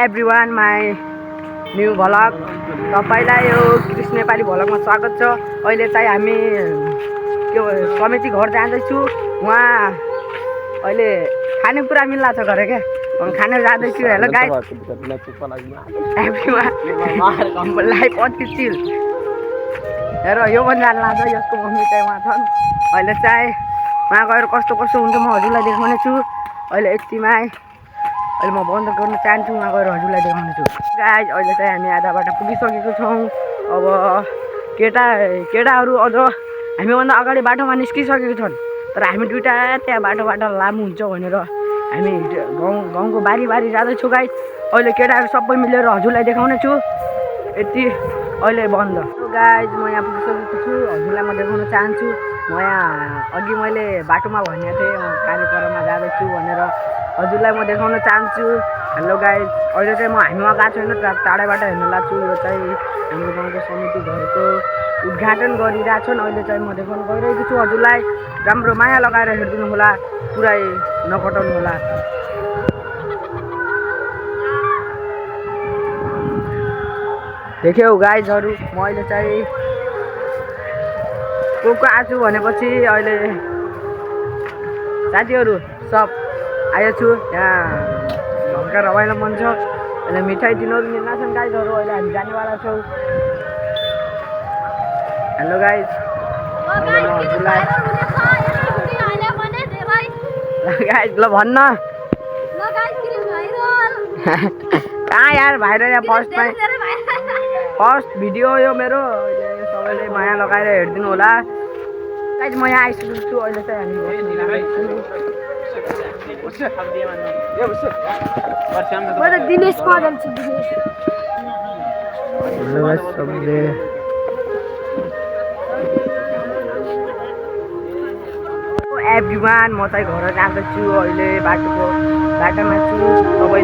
Everyone my new vlog तपाईँलाई यो कृष्ण नेपाली भ्लगमा स्वागत छ। अहिले चाहिँ हामी त्यो समिति घर जाँदैछु। उहाँ अहिले खानेकुरा मिल्ला छ गरे क्या खाने जाँदैछु। हेलो गाइस एभ्रिवानलाई कति चिल हेर यो पनि जानु लाग्छ। यसको मम्मी चाहिँ उहाँ छन्। अहिले चाहिँ उहाँ गएर कस्तो कस्तो हुन्छ म हजुरलाई देखाउने छु। अहिले यतिमा अहिले म बन्द गर्न चाहन्छु। उहाँ गएर हजुरलाई देखाउने छु। गाइस अहिले चाहिँ हामी आधा बाटो पुगिसकेको छौँ। अब केटाहरू अझ हामीभन्दा अगाडि बाटोमा निस्किसकेको छन्। तर हामी दुइटा त्यहाँ बाटोबाट लामो हुन्छ भनेर हामी गाउँको बारी बारी जाँदैछु। गाइस अहिले केटाहरू सबै मिलेर हजुरलाई देखाउने छु। यति अहिले बन्द। गाइस म यहाँ पुगिसकेको छु। हजुरलाई म देखाउन चाहन्छु। म यहाँ अघि मैले बाटोमा भनेको थिएँ कार्यक्रममा जाँदैछु भनेर हजुरलाई म देखाउन चाहन्छु। हेलो गाइस अहिले चाहिँ हामीमा गएको छैन, टाढैबाट हेर्न लाग्छु। यो चाहिँ हाम्रो गाउँको समिति घरको उद्घाटन गरिरहेछन्। अहिले चाहिँ म देखाउन गइरहेको छु हजुरलाई। राम्रो माया लगाएर हेरिदिनु होला, पुरै नकटाउनु होला। देख्यौ गाइजहरू म अहिले चाहिँ को आछु भनेपछि अहिले साथीहरू सब आएछु। यहाँ घरका रमाइलो मन छ। अहिले मिठाई दिनहरू मिल्ना छन् गाइजहरू। अहिले हामी जानेवाला छौँ। हेलो गाइज गाइज ल भन्न कहाँ यार भाइरल यहाँ फर्स्ट भिडियो यो मेरो। सबैले माया लगाएर हेरिदिनु होला। गाइज म यहाँ आइसकेको छु। अहिले चाहिँ हामी एभ्रिवान म चाहिँ घर जाँदैछु। अहिले बाटोमा छु। तपाईँ